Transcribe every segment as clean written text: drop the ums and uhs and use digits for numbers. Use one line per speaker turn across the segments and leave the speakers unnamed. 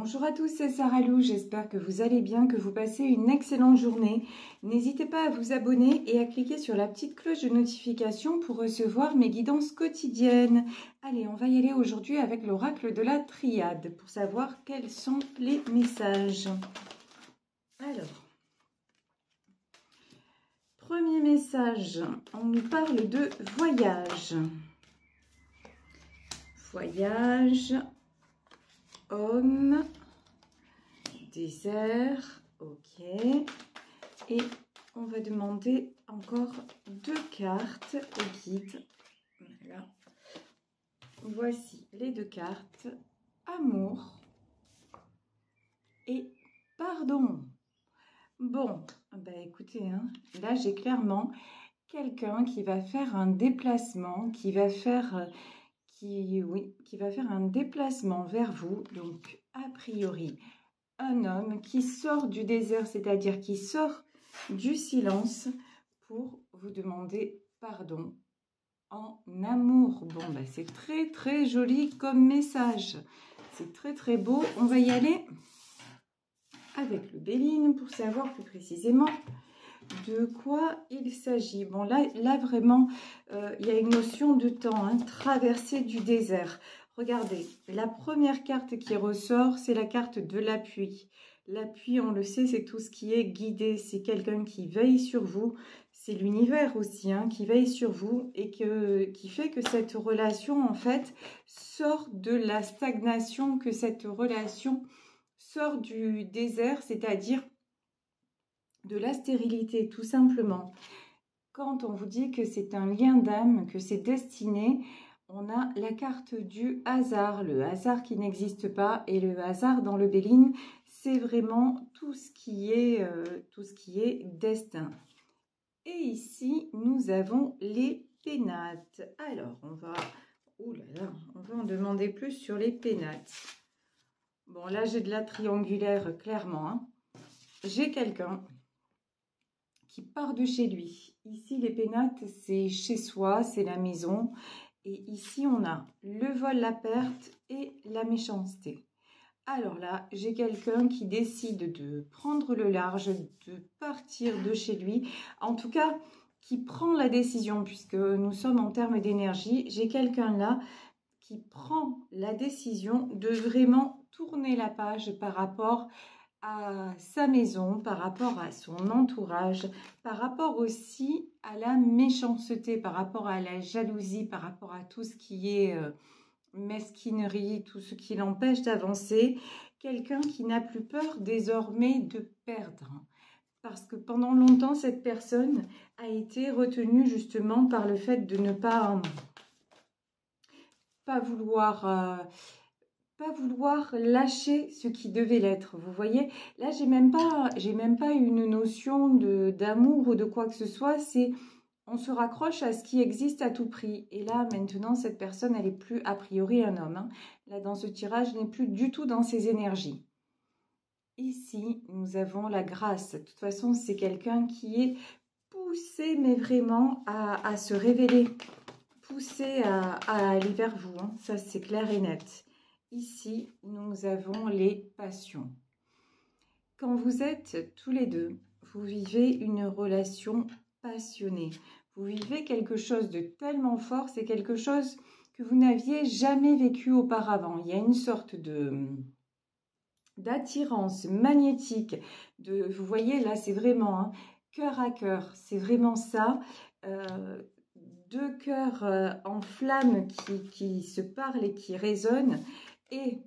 Bonjour à tous, c'est Sarah Lou, j'espère que vous allez bien, que vous passez une excellente journée. N'hésitez pas à vous abonner et à cliquer sur la petite cloche de notification pour recevoir mes guidances quotidiennes. Allez, on va y aller aujourd'hui avec l'oracle de la triade pour savoir quels sont les messages. Alors, premier message, on nous parle de voyage. Voyage, homme, désert, ok. Et on va demander encore 2 cartes au guide. Voilà. Voici les 2 cartes. Amour et pardon. Bon, bah écoutez, hein, là j'ai clairement quelqu'un qui va faire un déplacement, qui va faire un déplacement vers vous. Donc, a priori, un homme qui sort du désert, c'est-à-dire qui sort du silence pour vous demander pardon en amour. Bon, bah, c'est très, très joli comme message. C'est très, très beau. On va y aller avec le Béline pour savoir plus précisément de quoi il s'agit. Bon, là vraiment, il y a une notion de temps, hein, traversée du désert. Regardez, la première carte qui ressort, c'est la carte de l'appui. L'appui, on le sait, c'est tout ce qui est guidé. C'est quelqu'un qui veille sur vous. C'est l'univers aussi, hein, qui veille sur vous et qui fait que cette relation, en fait, sort de la stagnation, que cette relation sort du désert, c'est-à-dire de la stérilité, tout simplement. Quand on vous dit que c'est un lien d'âme, que c'est destiné, on a la carte du hasard, le hasard qui n'existe pas, et le hasard dans le Béline, c'est vraiment tout ce qui est destin. Et ici, nous avons les pénates. Alors, on va en demander plus sur les pénates. Bon, là, j'ai de la triangulaire, clairement, hein. J'ai quelqu'un qui part de chez lui. Ici, les pénates, c'est chez soi, c'est la maison. Et ici, on a le vol, la perte et la méchanceté. Alors là, j'ai quelqu'un qui décide de prendre le large, de partir de chez lui. En tout cas, qui prend la décision, puisque nous sommes en termes d'énergie. J'ai quelqu'un là qui prend la décision de vraiment tourner la page par rapport à sa maison, par rapport à son entourage, par rapport aussi à la méchanceté, par rapport à la jalousie, par rapport à tout ce qui est mesquinerie, tout ce qui l'empêche d'avancer. Quelqu'un qui n'a plus peur désormais de perdre. Parce que pendant longtemps, cette personne a été retenue justement par le fait de ne pas vouloir lâcher ce qui devait l'être. Vous voyez, là, j'ai même pas une notion d'amour ou de quoi que ce soit. C'est on se raccroche à ce qui existe à tout prix. Et là, maintenant, cette personne, elle est plus a priori un homme, hein. Là, dans ce tirage, n'est plus du tout dans ses énergies. Ici, nous avons la grâce. De toute façon, c'est quelqu'un qui est poussé, mais vraiment à se révéler, poussé à aller vers vous, hein. Ça, c'est clair et net. Ici, nous avons les passions. Quand vous êtes tous les deux, vous vivez une relation passionnée. Vous vivez quelque chose de tellement fort, c'est quelque chose que vous n'aviez jamais vécu auparavant. Il y a une sorte d'attirance magnétique. Vous voyez, là, c'est vraiment, hein, cœur à cœur. C'est vraiment ça. 2 cœurs en flammes qui se parlent et qui résonnent. Et,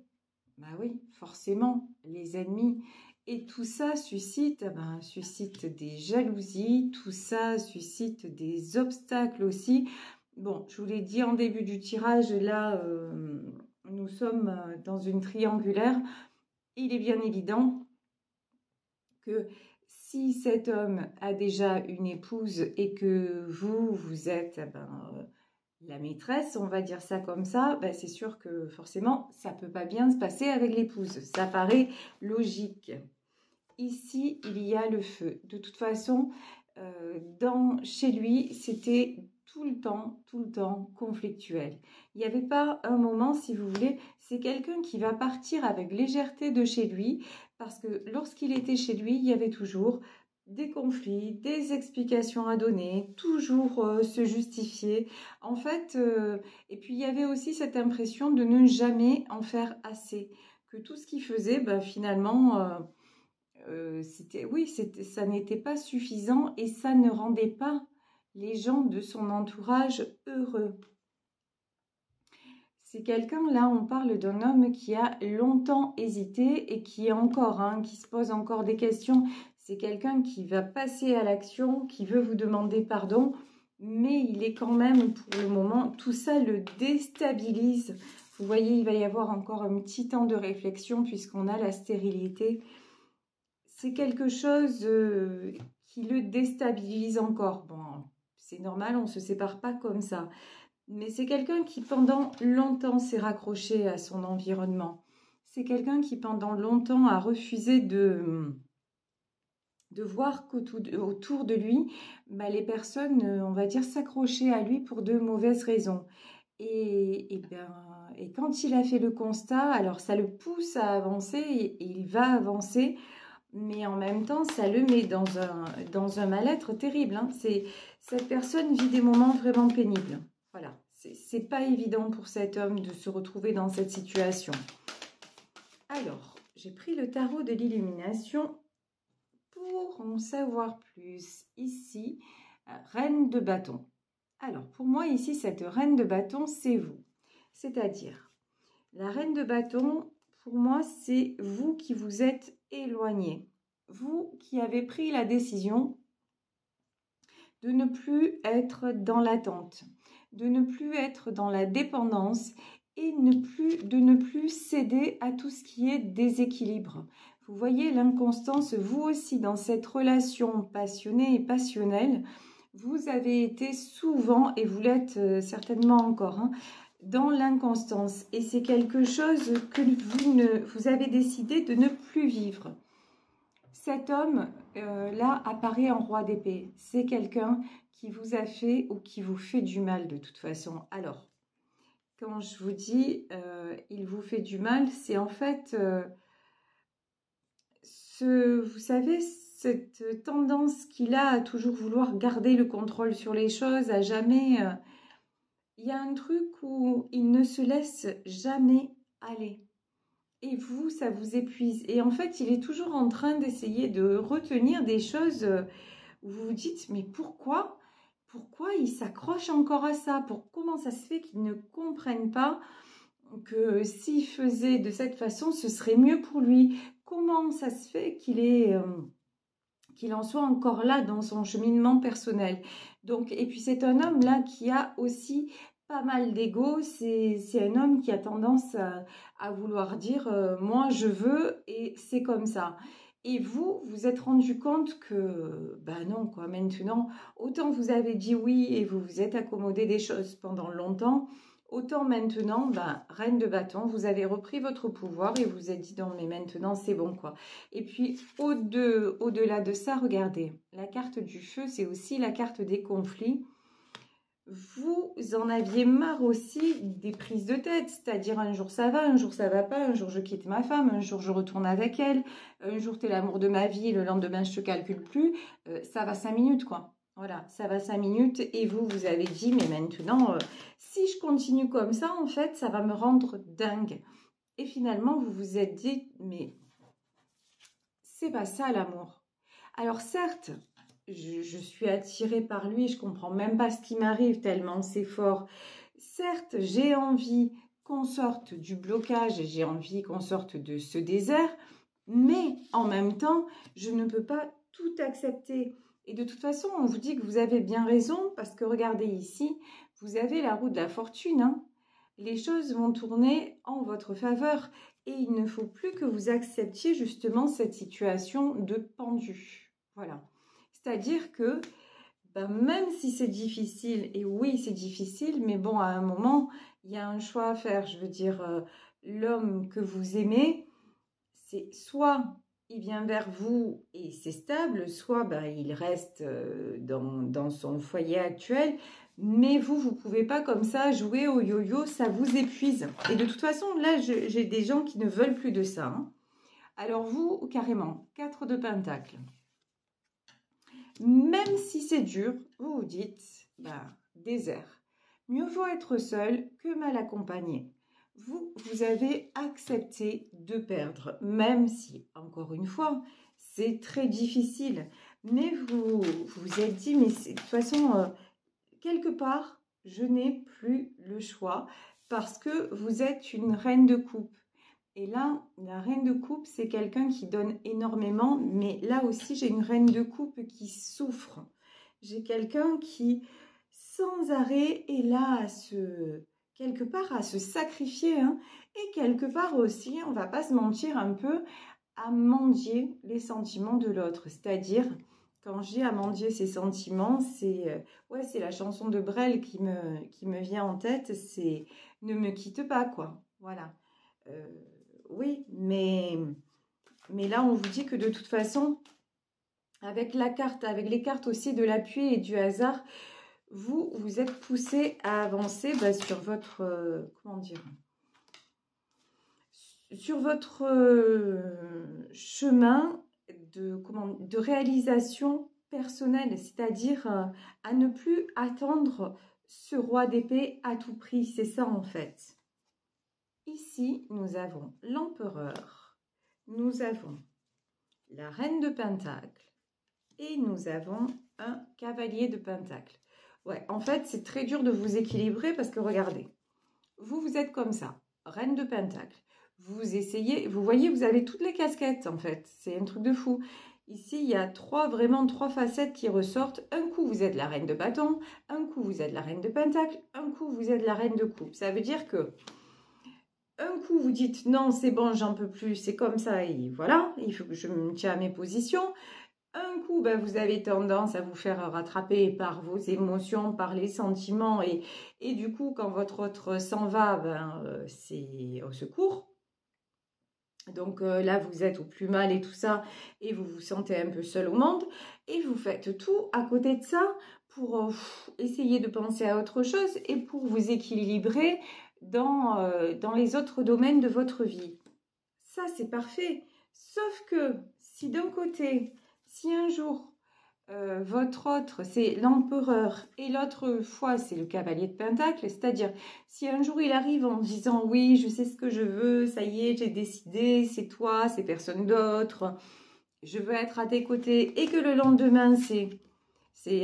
bah oui, forcément, les ennemis. Et tout ça suscite des jalousies, tout ça suscite des obstacles aussi. Bon, je vous l'ai dit en début du tirage, là, nous sommes dans une triangulaire. Il est bien évident que si cet homme a déjà une épouse et que vous êtes la maîtresse, on va dire ça comme ça, c'est sûr que forcément, ça peut pas bien se passer avec l'épouse. Ça paraît logique. Ici, il y a le feu. De toute façon, chez lui, c'était tout le temps conflictuel. Il n'y avait pas un moment, si vous voulez, c'est quelqu'un qui va partir avec légèreté de chez lui, parce que lorsqu'il était chez lui, il y avait toujours des conflits, des explications à donner, toujours se justifier. En fait, et puis il y avait aussi cette impression de ne jamais en faire assez, que tout ce qu'il faisait, ben, finalement, ça n'était pas suffisant et ça ne rendait pas les gens de son entourage heureux. C'est quelqu'un, là, on parle d'un homme qui a longtemps hésité et qui est encore, qui se pose encore des questions. C'est quelqu'un qui va passer à l'action, qui veut vous demander pardon, mais il est quand même, pour le moment, tout ça le déstabilise. Vous voyez, il va y avoir encore un petit temps de réflexion puisqu'on a la stérilité. C'est quelque chose qui le déstabilise encore. Bon, c'est normal, on ne se sépare pas comme ça. Mais c'est quelqu'un qui pendant longtemps s'est raccroché à son environnement. C'est quelqu'un qui pendant longtemps a refusé de voir qu'autour de lui, bah, les personnes, on va dire, s'accrochaient à lui pour de mauvaises raisons. Et quand il a fait le constat, alors ça le pousse à avancer et il va avancer, mais en même temps, ça le met dans un mal-être terrible. Cette personne vit des moments vraiment pénibles. Voilà, c'est pas évident pour cet homme de se retrouver dans cette situation. Alors, j'ai pris le tarot de l'illumination pour en savoir plus. Ici, reine de bâton. Alors, pour moi, ici, cette reine de bâton, c'est vous. C'est-à-dire, la reine de bâton, pour moi, c'est vous qui vous êtes éloigné. Vous qui avez pris la décision de ne plus être dans l'attente, de ne plus être dans la dépendance et de ne plus céder à tout ce qui est déséquilibre. Vous voyez l'inconstance, vous aussi, dans cette relation passionnée et passionnelle, vous avez été souvent, et vous l'êtes certainement encore, dans l'inconstance. Et c'est quelque chose que vous avez décidé de ne plus vivre. Cet homme, là, apparaît en roi d'épée. C'est quelqu'un qui vous a fait ou qui vous fait du mal de toute façon. Alors, quand je vous dis il vous fait du mal, c'est en fait, vous savez, cette tendance qu'il a à toujours vouloir garder le contrôle sur les choses, à jamais... il y a un truc où il ne se laisse jamais aller. Et vous, ça vous épuise. Et en fait, il est toujours en train d'essayer de retenir des choses où vous vous dites, mais pourquoi il s'accroche encore à ça? Comment ça se fait qu'il ne comprenne pas que s'il faisait de cette façon, ce serait mieux pour lui? Comment ça se fait qu'il en soit encore là dans son cheminement personnel? Donc, et puis c'est un homme là qui a aussi pas mal d'ego. C'est un homme qui a tendance à vouloir dire moi je veux et c'est comme ça. Et vous êtes rendu compte que ben non quoi, maintenant autant vous avez dit oui et vous vous êtes accommodé des choses pendant longtemps, autant maintenant, ben, reine de bâton, vous avez repris votre pouvoir et vous êtes dit non mais maintenant c'est bon quoi. Et puis au-delà de ça, regardez, la carte du feu, c'est aussi la carte des conflits. Vous en aviez marre aussi des prises de tête, c'est-à-dire un jour ça va pas, un jour je quitte ma femme, un jour je retourne avec elle, un jour t'es l'amour de ma vie, le lendemain je te calcule plus, ça va 5 minutes quoi. Voilà, ça va 5 minutes et vous avez dit mais maintenant si je continue comme ça en fait ça va me rendre dingue. Et finalement vous vous êtes dit mais c'est pas ça l'amour. Alors certes, je suis attirée par lui, je comprends même pas ce qui m'arrive tellement c'est fort. Certes, j'ai envie qu'on sorte du blocage, j'ai envie qu'on sorte de ce désert, mais en même temps, je ne peux pas tout accepter. Et de toute façon, on vous dit que vous avez bien raison, parce que regardez ici, vous avez la roue de la fortune. Les choses vont tourner en votre faveur et il ne faut plus que vous acceptiez justement cette situation de pendu. Voilà. C'est-à-dire que même si c'est difficile, et oui c'est difficile, mais bon à un moment il y a un choix à faire. Je veux dire, l'homme que vous aimez, c'est soit il vient vers vous et c'est stable, soit il reste dans son foyer actuel, Mais vous ne pouvez pas comme ça jouer au yo-yo, ça vous épuise. Et de toute façon, là, j'ai des gens qui ne veulent plus de ça. Hein. Alors vous, carrément, 4 de pentacle. Même si c'est dur, vous vous dites, bah, désert. Mieux vaut être seul que mal accompagné. Vous avez accepté de perdre, même si, encore une fois, c'est très difficile. Mais vous vous êtes dit, mais de toute façon, quelque part, je n'ai plus le choix parce que vous êtes une reine de coupe. Et là, la reine de coupe, c'est quelqu'un qui donne énormément, mais là aussi, j'ai une reine de coupe qui souffre. J'ai quelqu'un qui, sans arrêt, est là quelque part à se sacrifier, hein, et quelque part aussi, on va pas se mentir un peu, à mendier les sentiments de l'autre. C'est-à-dire, quand j'ai à mendier ses sentiments, c'est la chanson de Brel qui me vient en tête, c'est « Ne me quitte pas », quoi. Voilà. Oui, mais là, on vous dit que de toute façon, avec les cartes aussi de l'appui et du hasard, vous êtes poussé à avancer sur votre, comment dire, sur votre chemin de réalisation personnelle, c'est-à-dire à ne plus attendre ce roi d'épée à tout prix. C'est ça en fait. Ici, nous avons l'empereur, nous avons la reine de pentacle et nous avons un cavalier de pentacle. Ouais, en fait, c'est très dur de vous équilibrer parce que regardez, vous êtes comme ça, reine de pentacle. Vous essayez, vous voyez, vous avez toutes les casquettes en fait. C'est un truc de fou. Ici, il y a vraiment trois facettes qui ressortent. Un coup, vous êtes la reine de bâton. Un coup, vous êtes la reine de pentacle. Un coup, vous êtes la reine de coupe. Ça veut dire que un coup, vous dites non, c'est bon, j'en peux plus, c'est comme ça et voilà, il faut que je me tienne à mes positions. Un coup, vous avez tendance à vous faire rattraper par vos émotions, par les sentiments et du coup, quand votre autre s'en va, c'est au secours. Donc là, vous êtes au plus mal et tout ça, et vous vous sentez un peu seul au monde, et vous faites tout à côté de ça pour essayer de penser à autre chose et pour vous équilibrer dans les autres domaines de votre vie. Ça, c'est parfait. Sauf que si d'un côté, si un jour, votre autre, c'est l'empereur et l'autre fois, c'est le cavalier de pentacle, c'est-à-dire, si un jour il arrive en disant « Oui, je sais ce que je veux, ça y est, j'ai décidé, c'est toi, c'est personne d'autre, je veux être à tes côtés » et que le lendemain, c'est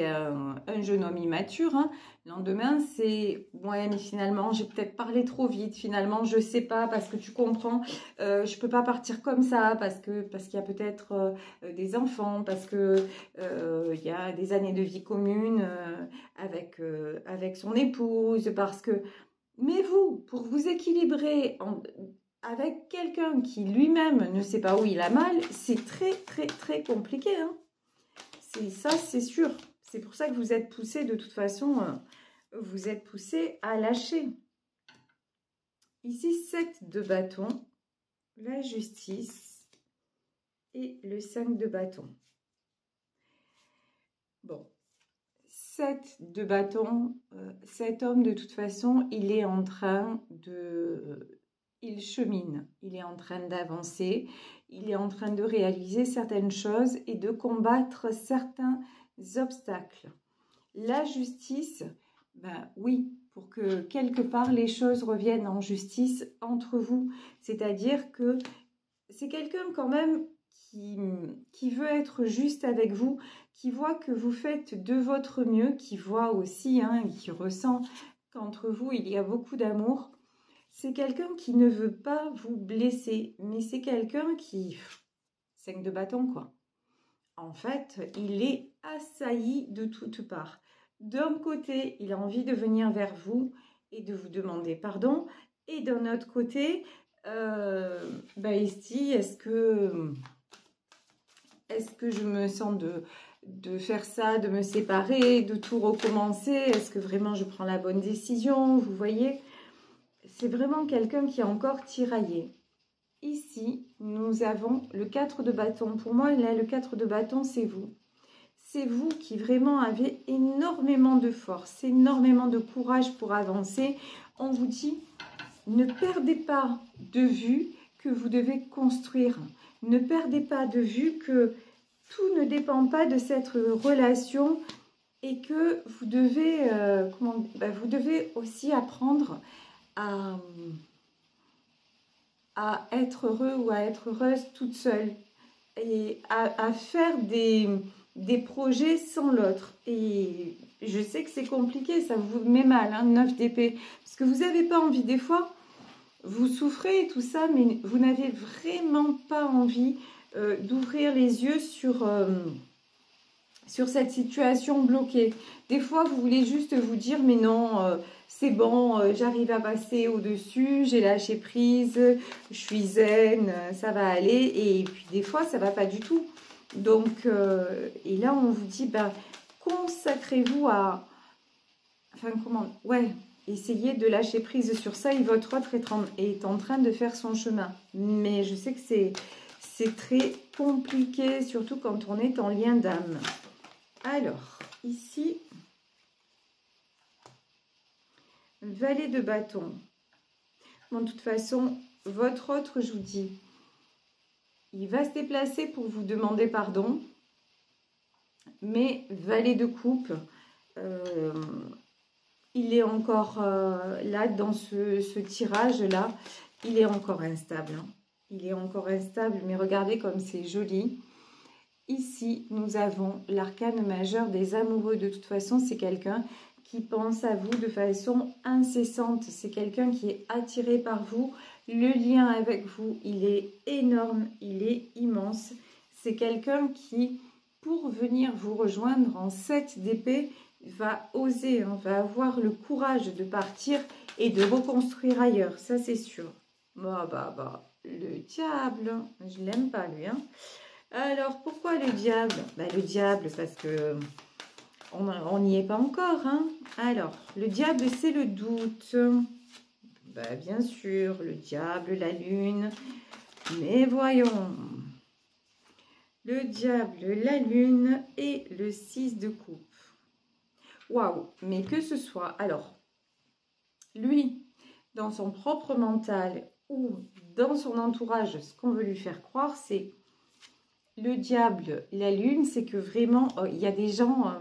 un jeune homme immature, hein. Le lendemain, c'est « Ouais, mais finalement, j'ai peut-être parlé trop vite. Finalement, je sais pas parce que tu comprends. Je peux pas partir comme ça parce qu'il y a peut-être des enfants, parce que il y a des années de vie commune avec son épouse, parce que... » Mais vous, pour vous équilibrer avec quelqu'un qui lui-même ne sait pas où il a mal, c'est très, très, très compliqué, hein. Ça, c'est sûr. C'est pour ça que vous êtes poussé, de toute façon, vous êtes poussé à lâcher. Ici, 7 de bâton, la justice et le 5 de bâton. Bon, 7 de bâton, cet homme, de toute façon, il est en train de... Il chemine, il est en train d'avancer, il est en train de réaliser certaines choses et de combattre certains obstacles. La justice, oui, pour que quelque part les choses reviennent en justice entre vous. C'est-à-dire que c'est quelqu'un quand même qui veut être juste avec vous, qui voit que vous faites de votre mieux, qui voit aussi, qui ressent qu'entre vous, il y a beaucoup d'amour. C'est quelqu'un qui ne veut pas vous blesser, mais c'est quelqu'un qui... 5 de bâton, quoi. En fait, il est assailli de toutes parts. D'un côté, il a envie de venir vers vous et de vous demander pardon. Et d'un autre côté, il se dit, est-ce que je me sens de faire ça, de me séparer, de tout recommencer? Est-ce que vraiment je prends la bonne décision? Vous voyez, c'est vraiment quelqu'un qui est encore tiraillé. Ici, nous avons le 4 de bâton. Pour moi, là, le 4 de bâton, c'est vous. c'est vous qui vraiment avez énormément de force, énormément de courage pour avancer. On vous dit, ne perdez pas de vue que vous devez construire. Ne perdez pas de vue que tout ne dépend pas de cette relation et que vous devez, vous devez aussi apprendre à être heureux ou à être heureuse toute seule et à faire des projets sans l'autre. Et je sais que c'est compliqué, ça vous met mal, hein, 9 d'épée, parce que vous n'avez pas envie, des fois, vous souffrez et tout ça, mais vous n'avez vraiment pas envie d'ouvrir les yeux sur cette situation bloquée. Des fois, vous voulez juste vous dire, mais non, c'est bon, j'arrive à passer au-dessus, j'ai lâché prise, je suis zen, ça va aller. Et puis, des fois, ça ne va pas du tout. Donc, et là, on vous dit, ben, consacrez-vous à... Enfin, comment... Ouais, essayez de lâcher prise sur ça et votre autre est en train de faire son chemin. Mais je sais que c'est très compliqué, surtout quand on est en lien d'âme. Alors, ici, valet de bâton. Bon, de toute façon, votre autre, je vous dis, il va se déplacer pour vous demander pardon. Mais valet de coupe, il est encore là, dans ce tirage-là, il est encore instable. Hein. Il est encore instable, mais regardez comme c'est joli. Ici, nous avons l'arcane majeur des amoureux. De toute façon, c'est quelqu'un qui pense à vous de façon incessante. C'est quelqu'un qui est attiré par vous. Le lien avec vous, il est énorme, il est immense. C'est quelqu'un qui, pour venir vous rejoindre en 7 d'épée, va oser, hein, va avoir le courage de partir et de reconstruire ailleurs. Ça, c'est sûr. Le diable, je l'aime pas, lui, hein. Alors, pourquoi le diable? Le diable, parce que on n'y est pas encore. Hein. Alors, le diable, c'est le doute. Bien sûr, le diable, la lune. Mais voyons. Le diable, la lune et le 6 de coupe. Waouh, mais que ce soit... Alors, lui, dans son propre mental ou dans son entourage, ce qu'on veut lui faire croire, c'est... Le diable, la lune, c'est que vraiment, il y a des gens...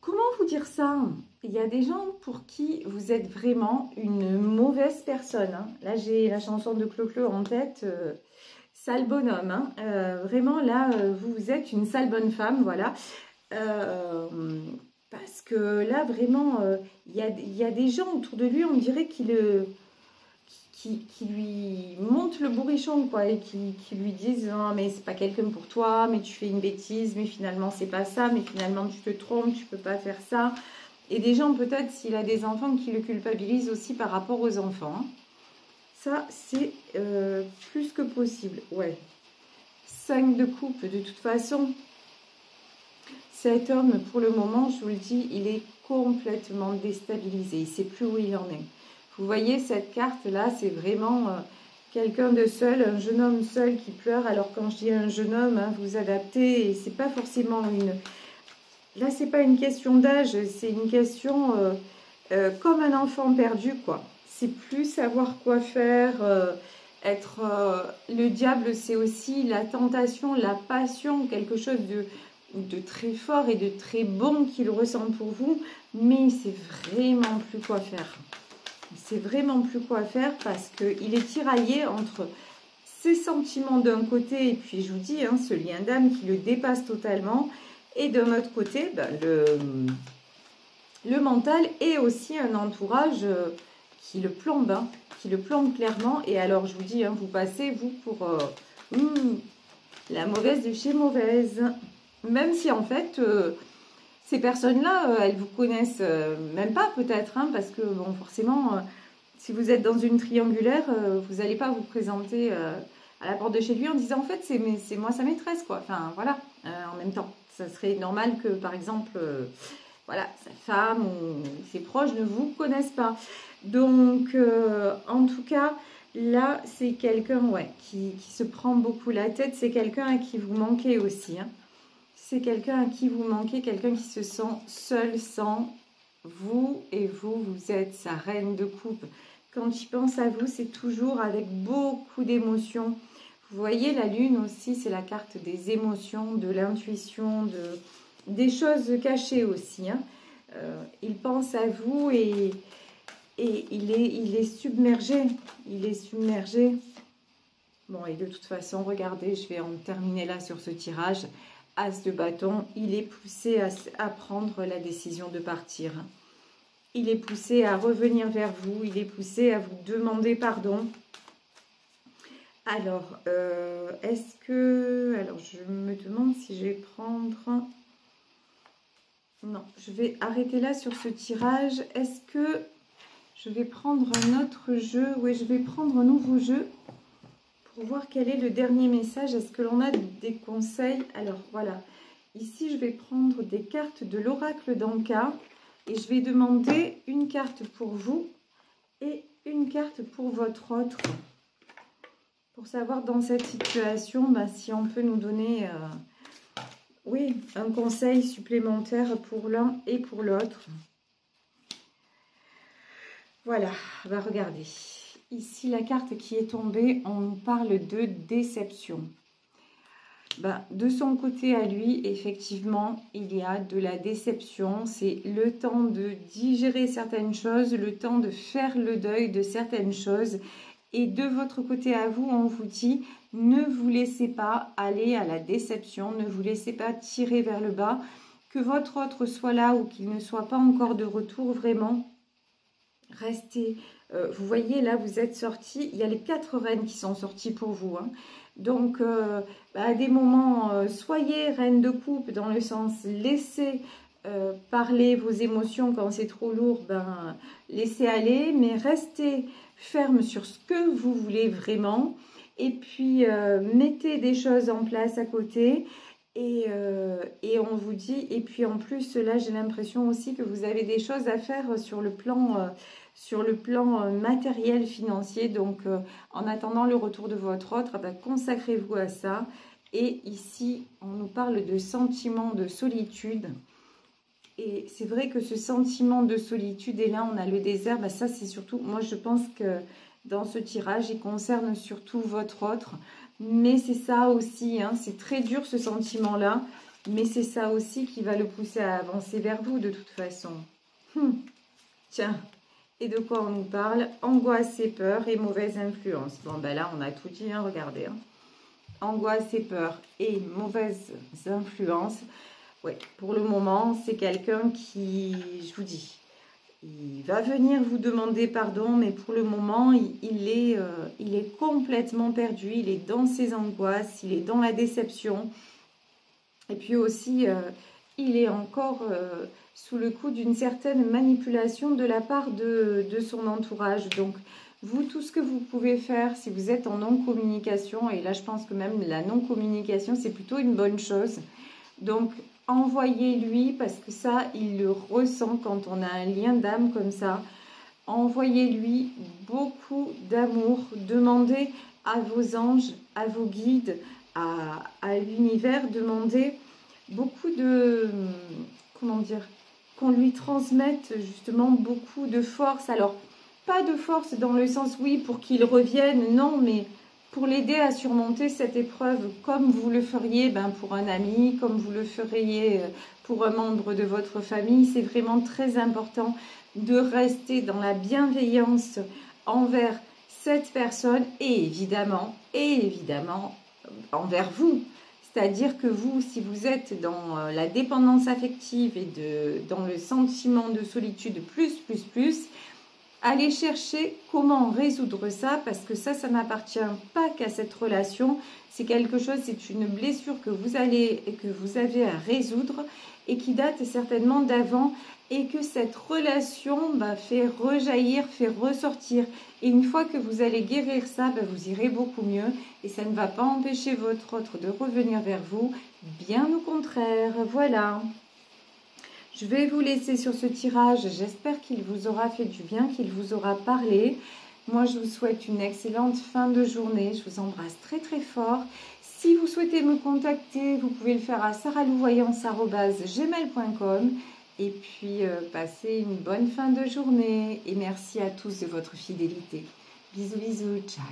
comment vous dire ça? Il y a des gens pour qui vous êtes vraiment une mauvaise personne. Hein. Là, j'ai la chanson de Clo-Clo en tête. Sale bonhomme. Hein. Vraiment, là, vous êtes une sale bonne femme, voilà. Parce que là, vraiment, il y a des gens autour de lui, on dirait qu'il... Qui lui montent le bourrichon, quoi, et qui lui disent non, mais c'est pas quelqu'un pour toi, mais tu fais une bêtise, mais finalement c'est pas ça, mais finalement tu te trompes, tu peux pas faire ça. Et des gens, peut-être, s'il a des enfants, qui le culpabilisent aussi par rapport aux enfants. Hein. Ça, c'est plus que possible. Ouais. 5 de coupe, de toute façon. Cet homme, pour le moment, je vous le dis, il est complètement déstabilisé. Il ne sait plus où il en est. Vous voyez cette carte-là, c'est vraiment quelqu'un de seul, un jeune homme seul qui pleure. Alors quand je dis un jeune homme, hein, vous adaptez, et c'est pas forcément une... Là, c'est pas une question d'âge, c'est une question comme un enfant perdu, quoi. C'est plus savoir quoi faire, être... le diable, c'est aussi la tentation, la passion, quelque chose de très fort et de très bon qu'il ressent pour vous, mais il sait vraiment plus quoi faire. Il ne sait vraiment plus quoi faire parce qu'il est tiraillé entre ses sentiments d'un côté et puis je vous dis, hein, ce lien d'âme qui le dépasse totalement et d'un autre côté, le mental et aussi un entourage qui le plombe, hein, qui le plombe clairement. Et alors je vous dis, hein, vous passez vous pour la mauvaise de chez mauvaise, même si en fait... ces personnes-là, elles vous connaissent même pas peut-être, hein, parce que bon, forcément, si vous êtes dans une triangulaire, vous n'allez pas vous présenter à la porte de chez lui en disant en fait c'est moi sa maîtresse, quoi. Enfin voilà, en même temps, ça serait normal que par exemple, voilà, sa femme ou ses proches ne vous connaissent pas. Donc en tout cas, là c'est quelqu'un qui se prend beaucoup la tête, c'est quelqu'un à qui vous manquez aussi, hein. c'est quelqu'un à qui vous manquez, quelqu'un qui se sent seul sans vous. Et vous, vous êtes sa reine de coupe. Quand il pense à vous, c'est toujours avec beaucoup d'émotions. Vous voyez, la lune aussi, c'est la carte des émotions, de l'intuition, des choses cachées aussi. Hein. Il pense à vous et il est submergé. Il est submergé. Bon, et de toute façon, regardez, je vais en terminer là sur ce tirage. As de bâton, il est poussé à prendre la décision de partir. Il est poussé à revenir vers vous. Il est poussé à vous demander pardon. Alors, est-ce que... Alors, je me demande si je vais prendre... Non, je vais arrêter là sur ce tirage. Est-ce que je vais prendre un autre jeu? Oui, je vais prendre un nouveau jeu pour voir quel est le dernier message. Est-ce que l'on a des conseils? Alors, voilà. Ici, je vais prendre des cartes de l'oracle d'Anka et je vais demander une carte pour vous et une carte pour votre autre. Pour savoir dans cette situation, si on peut nous donner oui, un conseil supplémentaire pour l'un et pour l'autre. Voilà, on va regarder. Ici, la carte qui est tombée, on nous parle de déception. De son côté à lui, effectivement, il y a de la déception. C'est le temps de digérer certaines choses, le temps de faire le deuil de certaines choses. Et de votre côté à vous, on vous dit, ne vous laissez pas aller à la déception, ne vous laissez pas tirer vers le bas, que votre autre soit là ou qu'il ne soit pas encore de retour, vraiment, restez. Vous voyez, là, vous êtes sortis, il y a les 4 reines qui sont sorties pour vous. Hein. Donc, à des moments, soyez reine de coupe, dans le sens, laissez parler vos émotions quand c'est trop lourd, laissez aller, mais restez ferme sur ce que vous voulez vraiment et puis mettez des choses en place à côté et on vous dit, et puis en plus là j'ai l'impression aussi que vous avez des choses à faire sur le plan matériel financier, donc en attendant le retour de votre autre, consacrez-vous à ça. Et ici on nous parle de sentiment de solitude. Et c'est vrai que ce sentiment de solitude, et là on a le désert, ça c'est surtout, moi je pense que dans ce tirage, il concerne surtout votre autre. Mais c'est ça aussi, hein, c'est très dur ce sentiment-là, mais c'est ça aussi qui va le pousser à avancer vers vous de toute façon. Tiens, et de quoi on nous parle? Angoisse et peur et mauvaise influence. Bon là on a tout dit, hein, regardez. Hein. Angoisse et peur et mauvaise influence. Ouais, pour le moment, c'est quelqu'un qui, je vous dis, il va venir vous demander pardon, mais pour le moment, il est complètement perdu. Il est dans ses angoisses, il est dans la déception. Et puis aussi, il est encore sous le coup d'une certaine manipulation de la part de son entourage. Donc, vous, tout ce que vous pouvez faire, si vous êtes en non-communication, et là, je pense que même la non-communication, c'est plutôt une bonne chose. Donc, envoyez-lui, parce que ça, il le ressent quand on a un lien d'âme comme ça. Envoyez-lui beaucoup d'amour. Demandez à vos anges, à vos guides, à l'univers, demandez beaucoup de... Comment dire? Qu'on lui transmette justement beaucoup de force. Alors, pas de force dans le sens, oui, pour qu'il revienne, non, mais... pour l'aider à surmonter cette épreuve comme vous le feriez pour un ami, comme vous le feriez pour un membre de votre famille. C'est vraiment très important de rester dans la bienveillance envers cette personne et évidemment envers vous. C'est-à-dire que vous, si vous êtes dans la dépendance affective et dans le sentiment de solitude plus, allez chercher comment résoudre ça, parce que ça n'appartient pas qu'à cette relation. C'est quelque chose, c'est une blessure que vous avez à résoudre et qui date certainement d'avant, et que cette relation fait rejaillir, fait ressortir. Et une fois que vous allez guérir ça, vous irez beaucoup mieux et ça ne va pas empêcher votre autre de revenir vers vous. Bien au contraire, voilà. Je vais vous laisser sur ce tirage. J'espère qu'il vous aura fait du bien, qu'il vous aura parlé. Moi, je vous souhaite une excellente fin de journée. Je vous embrasse très très fort. Si vous souhaitez me contacter, vous pouvez le faire à saralouvoyance@gmail.com. Et puis, passez une bonne fin de journée. Et merci à tous de votre fidélité. Bisous, bisous, ciao.